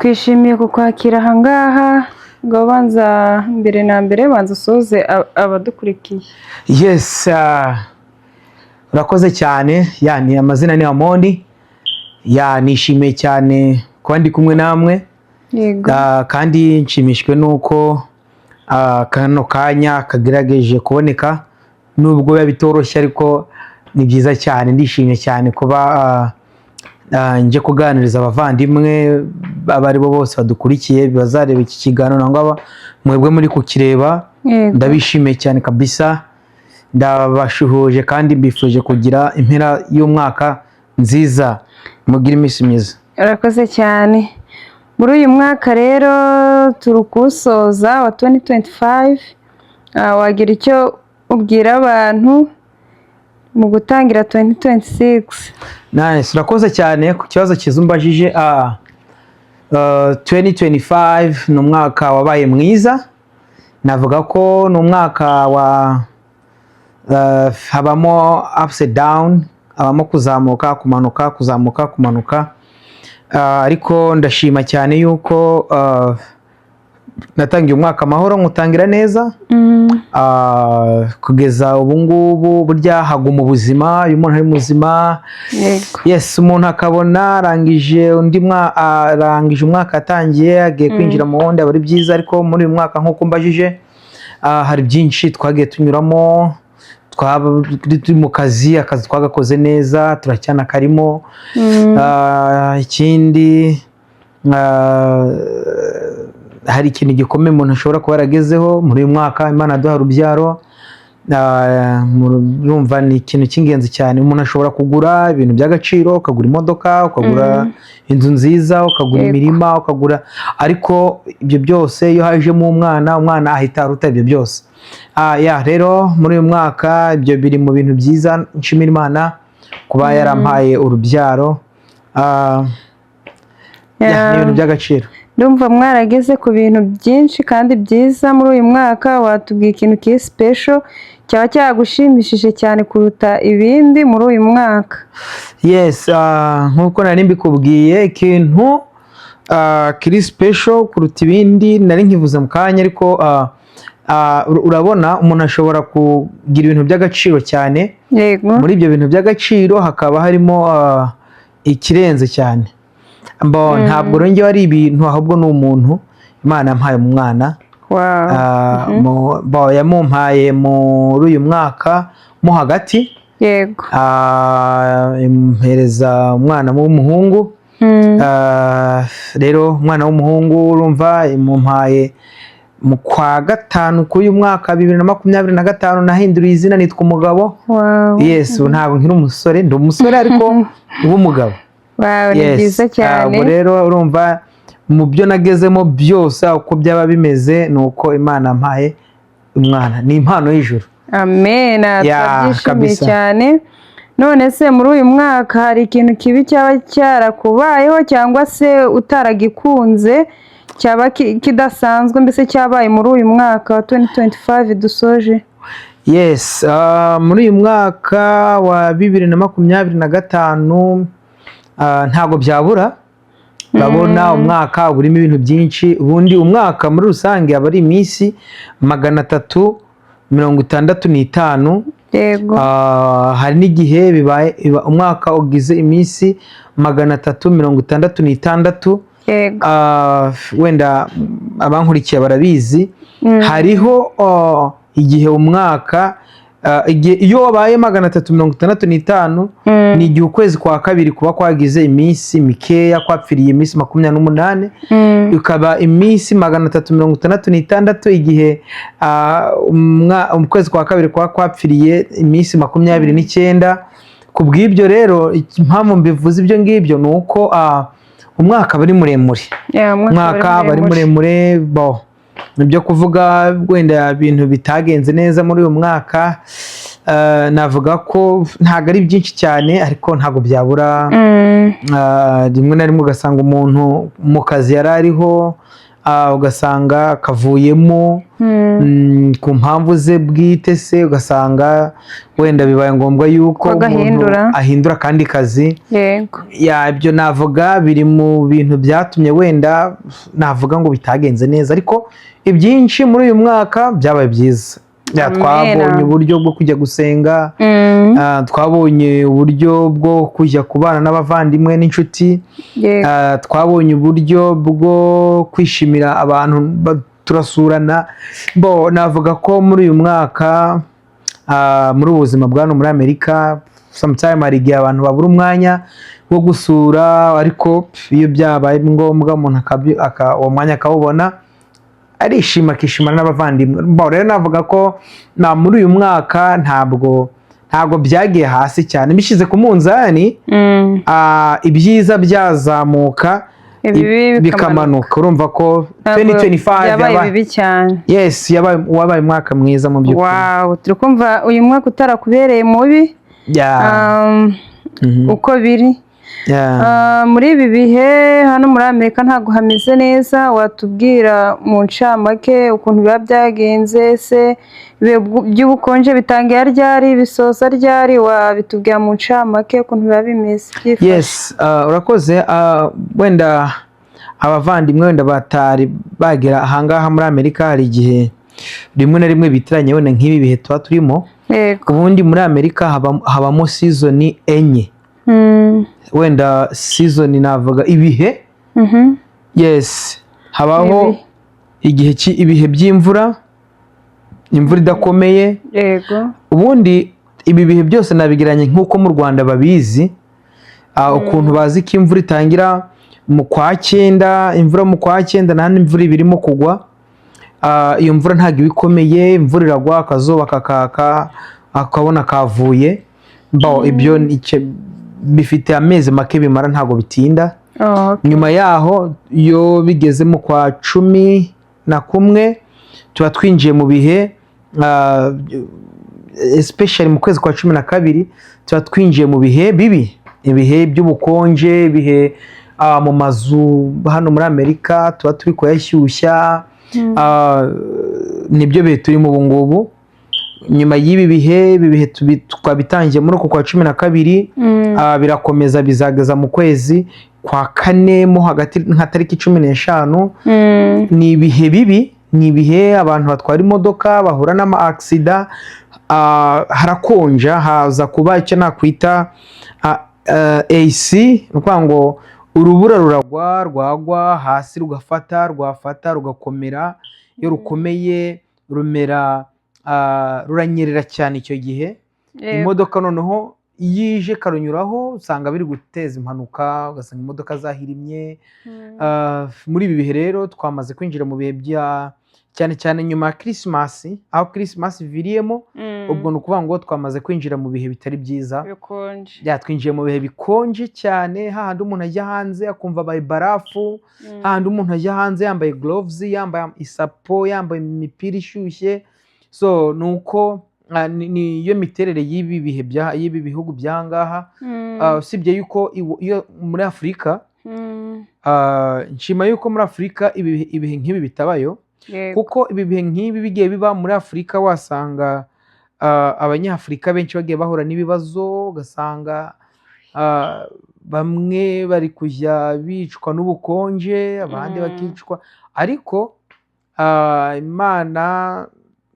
twishimiye kukwakira aha ngaha ngo banza mbere na mbere banza usoze abadukurikiye. Yes, urakoze cyane. Ni amazina ni Amondi. Nishimiye cyane kuba ndi kumwe namwe. Yego. Kandi nshimishwe nuko kano kanya kagerageje kuboneka, nubwo biba bitoroshye ariko ni byiza cyane. Ndishimye cyane kuba nje kuganiriza abavandimwe abari bo bose badukurikiye bazareba iki kiganiro nangwa mwebwe muri kukireba. Ndabishimiye cyane kabisa. Ndabashuhuje kandi mbifuje kugira impera y'umwaka nziza, mugira iminsi myiza. Urakoze cyane. Muri uyu mwaka rero turukusoza wa 2025, wagira icyo ubwira abantu mu gutangira 2026? Nice, urakoze cyane ku kibazo kizumbajije. 2025 ni umwaka wabaye mwiza. Navuga ko ni umwaka wa habamo ups and down, habamo kuzamuka kumanuka, kuzamuka kumanuka, ariko ndashima cyane yuko natangiye umwaka amahoro, nkutangira neza. Kugeza ubu ngubu burya haguma ubuzima, uyu muntu ari muzima. Yes, umuntu akabona arangije umwaka atangiye agiye kwinjira mu wundi, aba ari byiza. Ariko muri uyu mwaka nk'uko mbajije, hari byinshi twagiye tunyuramo. Turi mu kazi, akazi twagakoze neza, turacyana karimo. Ikindi hari ikintu gikomeye umuntu ashobora kuba yaragezeho muri uyu mwaka. Imana aduha urubyaro. Urumva ni ikintu cy'ingenzi cyane. Umuntu ashobora kugura ibintu by'agaciro, ukagura imodoka, ukagura inzu nziza, ukagura imirima, ukagura, ariko ibyo byose iyo hajemo umwana ahita aruta ibyo byose. Rero muri uyu mwaka ibyo biri mu bintu byiza. Nshimira Imana kuba yarampaye urubyaro. Ni ibintu by'agaciro. Ndumva mwarageze ku bintu byinshi kandi byiza muri uyu mwaka. Watubwiye ikintu ki special cyaba cyagushimishije cyane kuruta ibindi muri uyu mwaka? Yes, nkuko nari mbikubwiye, ikintu kiri special kuruta ibindi nari nkivuze mu kanya, ariko urabona umuntu ashobora kugira ibintu by'agaciro cyane. Yego. Muri ibyo bintu by'agaciro hakaba harimo ikirenze cyane. Ntabwo rongewe ari ibintu, ahubwo ni umuntu Imana yampaye umwana. Yamumpaye muri uyu mwaka mo hagati. Yego. Impereza umwana w'umuhungu. Rero umwana w'umuhungu urumva imumpaye mu kwa gatanu k'uyu mwaka 2025. Nahinduriye izina, nitwa Umugabo. Yes, ntabwo nkiri umusore, ndi umusore ariko w'umugabo. Ni byiza cyane. Rero urumva mu byo nagezemo byose uko byaba bimeze ni uko Imana yampaye umwana. Ni impano y'ijuru. Amen. Turabyishimiye cyane. None se muri uyu mwaka hari ikintu kibi cyaba cyarakubayeho cyangwa se utaragikunze cyaba kidasanzwe, mbese cyabaye muri uyu mwaka wa 2025 dusoje? Yes, muri uyu mwaka wa 2025 ntago byabura. Urabona umwaka urimo ibintu byinshi. Ubundi umwaka muri rusange aba ari iminsi 365. Yego. Hari n'igihe bibaye umwaka ugize iminsi 366. Yego. Wenda abankurikiye barabizi. Hariho igihe umwaka iyo wabaye 365 ni igihe ukwezi kwa kabiri kuba kwagize iminsi mikeya, kwapfiriye iminsi 28. Ukaba iminsi 366 igihe ukwezi kwa kabiri kuba kwapfiriye iminsi 29. Kubw'ibyo rero impamvu mbivuze ibyo ngibyo ni uko umwaka bari muremure. Umwaka bari muremure. Nibyo kuvuga wenda ibintu bitagenze neza muri uyu mwaka. Navuga ko ntago ari byinshi cyane, ariko ntago byabura. Rimwe na rimwe ugasanga umuntu mu kazi yari ariho ugasanga kavuyemo ku mpamvu ze bwite se, ugasanga wenda bibaye ngombwa yuko umuntu ahindura akandi kazi. Ibyo navuga biri mu bintu byatumye wenda navuga ngo bitagenze neza, ariko ibyinshi muri uyu mwaka byabaye byiza. Twabonye uburyo bwo kujya gusenga, twabonye uburyo bwo kujya kubana n'abavandimwe n'inshuti, twabonye uburyo bwo kwishimira abantu turasurana. Navuga ko muri uyu mwaka muri ubu buzima bwa hano muri Amerika sometimes hari igihe abantu babura umwanya wo gusura, ariko iyo byabaye ngombwa umuntu uwo mwanya akawubona, arishima akishimana n'abavandimwe. Rero navuga ko muri uyu mwaka ntabwo byagiye hasi cyane, bishyize ku munzani ibyiza byazamuka bikamanuka. Urumva ko 2025 yabaye bibi cyane. Yes, wabaye umwaka mwiza mu by'ukuri. Wow, turi kumva uyu mwaka utarakubereye mubi uko biri. Muri ibi bihe hano muri Amerika ntabwo hameze neza. Watubwira mu ncamake ukuntu biba byagenze se? By'ubukonje bitangiye ryari, bisoza ryari? Wabitubwira mu ncamake ukuntu biba bimeze? Yes, urakoze. Wenda abavandimwe wenda batari bagera ahangaha muri Amerika, hari igihe rimwe na rimwe bitiranye wenda nk'ibi bihe tuba turimo. Ubundi muri Amerika habamo season enye. Wenda season navuga ibihe. Yes, habaho ibihe by'imvura, imvura idakomeye. Ubundi ibi bihe byose nabigiranye nk'uko mu Rwanda babizi, ukuntu bazi ko imvura itangira mu kwa 9, imvura mu kwa 9 nta imvura ibirimo kugwa. Iyo mvura ntabwo iba ikomeye, imvura iragwa akazuba kakaka akabona kavuye. Ibyo bifite amezi make bimara, ntabwo bitinda. Nyuma yaho iyo bigeze mu kwa 11 tuba twinjiye mu bihe, especially mu kwezi kwa 12 tuba twinjiye mu bihe bibi, ibihe by'ubukonje, ibihe mu mazu hano muri Amerika tuba turi kuyashyushya. Nibyo bihe turimo ubu ngubu. Nyuma y'ibi bihe twabitangiye muri uko kwa 12, birakomeza bizageza mu kwezi kwa 4 mo hagati nka tariki 15. Ni ibihe bibi, ni ibihe abantu batwara imodoka bahura n'ama accident. Harakonja, haza kuba icyo nakwita AC, nukuvuga ngo urubura rwagwa hasi rwafata rugakomera. Iyo rukomeye rumera ruranyerera cyane. Icyo gihe imodoka noneho yije karunyuraho usanga biri guteza impanuka, ugasanga imodoka zahirimye. Muri ibi bihe rero twamaze kwinjira mu bihe bya cyane nyuma ya Christmas, aho Christmas viriyemo. Ubwo ni ukuvuga ngo twamaze kwinjira mu bihe bitari byiza, twinjiye mu bihe bikonje cyane, hahandi umuntu ajya hanze akumva abaye barafu, hahandi umuntu ajya hanze yambaye gloves, yambaye isapo, yambaye imipira ishyushye. So nuko niyo miterere y'ibi bihugu byangaha. Usibye yuko iyo muri Afurika, nshima yuko muri Afurika ibihe nk'ibi bitabayo. Kuko ibi bihe nk'ibi bigiye biba muri Afurika, wasanga abanyafurika benshi bagiye bahura n'ibibazo, ugasanga bamwe bari kujya bicwa n'ubukonje, abandi bakicwa. Ariko Imana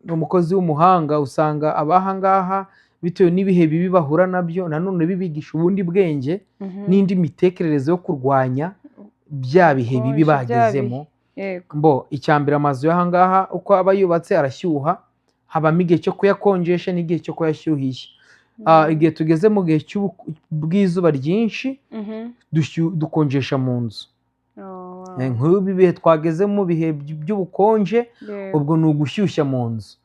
ni umukozi w'umuhanga, usanga abahangaha bitewe n'ibihe bibi bahura nabyo, nanone bibigisha ubundi bwenge n'indi mitekerereze yo kurwanya bya bihe bibi bagezemo. Icyambere amazu y'ahangaha uko aba yubatse arashyuha, habamo igihe cyo kuyakonjesha n'igihe cyo kuyashyuhisha. Igihe tugeze mu gihe bw'izuba ryinshi, dukonjesha mu nzu. Nk'ibi bihe twageze mu bihe by'ubukonje, ubwo ni ugushyushya mu nzu.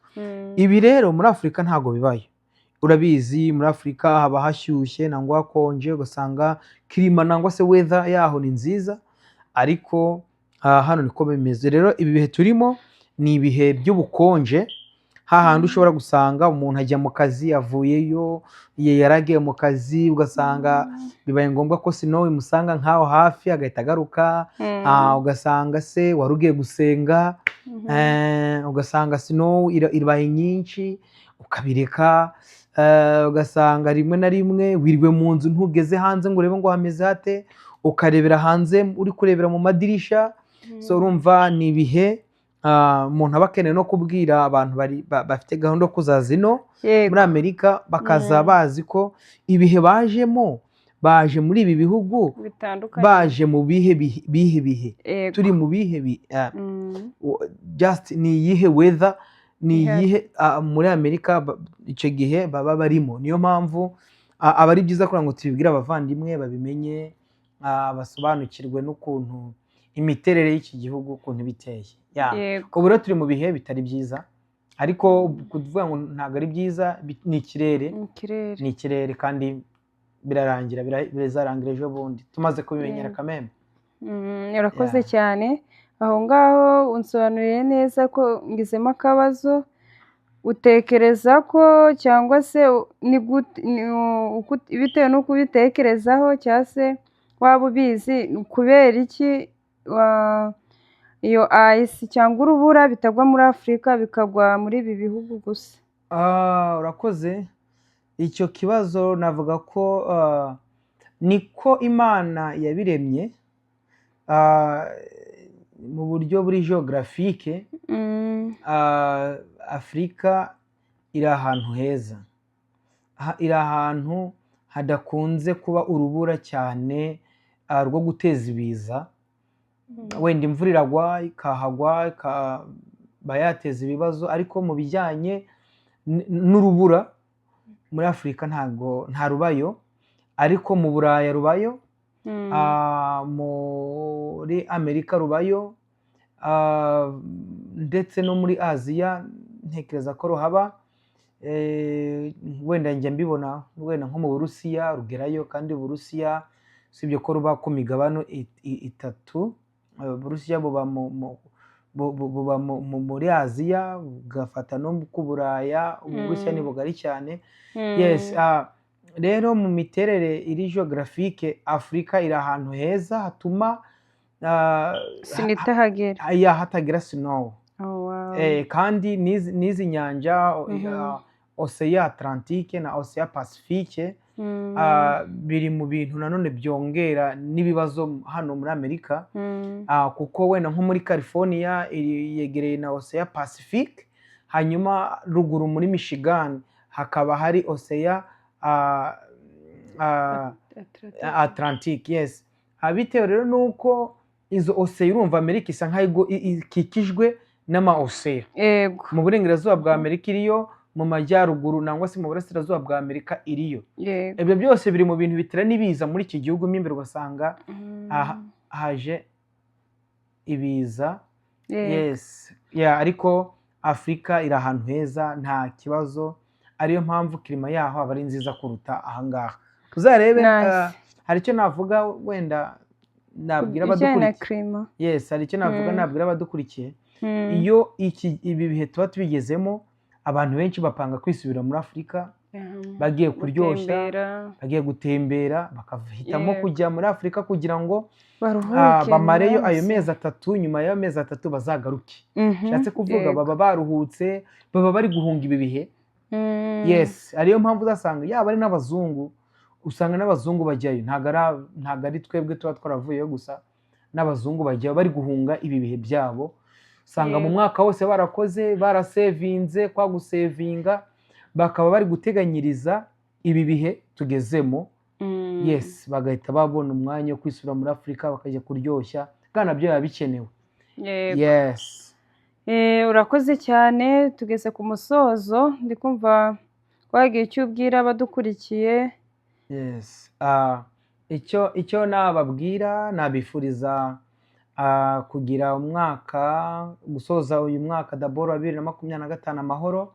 Ibi rero muri Afurika ntabwo bibayo. Urabizi muri Afurika haba hashyushye nangwa hakonje, ugasanga kirima nangwa se weather yaho ni nziza, ariko hano niko bimeze. Rero ibi bihe turimo ni ibihe by'ubukonje, hahandi ushobora gusanga umuntu ajya mu kazi avuyeyo yaragiye mu kazi ugasanga bibaye ngombwa ko snow imusanga nk'aho hafi agahita agaruka. Ugasanga se wari ugiye gusenga ugasanga snow irabaye nyinshi ukabireka. Ugasanga rimwe na rimwe wiriwe mu nzu ntugeze hanze ngo urebe ngo hameze hate, ukarebera hanze uri kurebera mu madirisha. So urumva ni ibihe umuntu aba akeneye no kubwira abantu bafite gahunda yo kuzaza ino muri Amerika, bakaza bazi ko ibihe bajemo baje muri ibi bihugu baje mu bihe bihe turi mu bihe just ni iyihe weather ni iyihe muri Amerika icyo gihe baba barimo. Niyo mpamvu aba ari byiza kugira ngo tubibwire abavandimwe babimenye, basobanukirwe n'ukuntu imiterere y'iki gihugu ukuntu biteye. Ubu rero turi mu bihe bitari byiza, ariko kuvuga ngo ntabwo ari byiza, ni ikirere kandi birarangira, bizarangira ejo bundi tumaze kubimenyera kameme. Urakoze cyane. Aho ngaho unsobanuriye neza ko ngizemo akabazo. Utekereza ko cyangwa se bitewe n'uko ubitekerezaho cyangwa se waba ubizi, kubera iki iyo ice cyangwa urubura bitagwa muri Afurika bikagwa muri ibi bihugu gusa? Urakoze. Icyo kibazo navuga ko niko Imana yabiremye mu buryo buri geographique. Afurika iri ahantu heza, iri ahantu hadakunze kuba urubura cyane rwo guteza ibiza. Wenda imvura iragwa ikahagwa ikaba yateza ibibazo, ariko mu bijyanye n'urubura muri Afurika nta rubayo, ariko mu Buraya rubayo, muri Amerika rubayo, ndetse no muri Aziya ntekereza ko ruhaba. Wenda njya mbibona wenda nko mu Burusiya rugerayo, kandi Uburusiya sibyo ko ruba ku migabane itatu. Uburusiya buba muri Aziya bugafata no ku Buraya. Uburusiya ni bugari cyane. Yes. Rero mu miterere iri geographique Afurika iri ahantu heza hatuma hatagira snow. Kandi n'izi nyanja Ocean Atlantique na Ocean Pacifique biri mu bintu nanone byongera n'ibibazo hano muri Amerika, kuko wenda nko muri California yegereye na Ocean Pacifique, hanyuma ruguru muri Michigan hakaba hari Ocean Atlantique. Yes. Bitewe rero nuko izo Ocean urumva Amerika isa nkaho ikikijwe n'ama Ocean. Mu burengerazuba bwa Amerika iriyo, mu majyaruguru nangwa se mu burasirazuba bwa Amerika iriyo. Ibyo byose biri mu bintu bitera n'ibiza muri iki gihugu mo imbere, ugasanga haje ibiza. Yes. Ariko Afurika iri ahantu heza nta kibazo, ariyo mpamvu kirima yaho aba ari nziza kuruta ahangaha. Uzarebe hari icyo navuga wenda nabwira abadukurikiye. Yes, hari icyo navuga nabwira abadukurikiye. Iyo ibi bihe tuba tubigezemo, abantu benshi bapanga kwisubira muri Afurika, bagiye kuryoshya, bagiye gutembera, bakahitamo kujya muri Afurika kugira ngo bamareyo ayo mezi atatu, nyuma y'ayo mezi atatu bazagaruke. Nshatse kuvuga baba baruhutse, baba bari guhunga ibi bihe. Yes, ariyo mpamvu uzasanga yaba ari n'abazungu, usanga n'abazungu bajyayo, ntago ari twebwe tuba twaravuyeyo gusa, n'abazungu bajyayo bari guhunga ibi bihe byabo. Usanga mu mwaka wose barakoze, barasevinze, kwa gusevinga bakaba bari guteganyiriza ibi bihe tugezemo. Yes, bagahita babona umwanya wo kwisubira muri Afurika bakajya kuryoshya, kandi nabyo biba bikenewe. Yes. Urakoze cyane, tugeze ku musozo. Ndi kumva wagiye icyo ubwira abadukurikiye. Yes. Icyo nababwira, nabifuriza kugira gusoza uyu mwaka d'abord wa 2025 amahoro.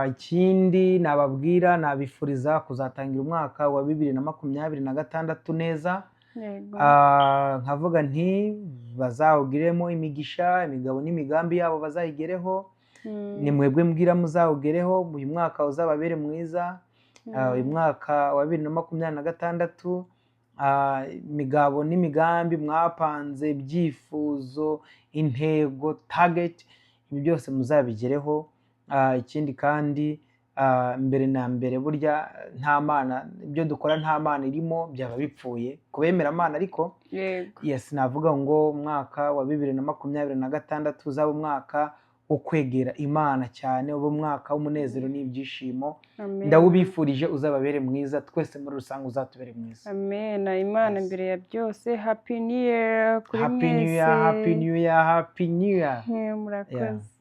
Ikindi nababwira, nabifuriza kuzatangira umwaka wa 2026 neza. Nkavuga nti bazawugiremo imigisha, imigabo n'imigambi yabo bazayigereho. ni mwebwe mbwira muzawugereho, uyu mwaka uzababere mwiza, uyu mwaka wa 2026 imigabo n'imigambi mwapanze, ibyifuzo, intego, target, ibi byose muzabigereho. Ikindi kandi mbere na mbere burya nta mana, ibyo dukora nta mana irimo, byaba bipfuye kubemera amana. Ariko yes, navuga ngo umwaka wa 2026 uzaba umwaka wo kwegera Imana cyane, ubu mwaka w'umunezero n'ibyishimo. Ndawubifurije uzababere mwiza, twese muri rusange uzatubere mwiza. Amen. Imana mbere ya byose, happy new year kuri Happy new year, happy new year, happy new year. Murakoze.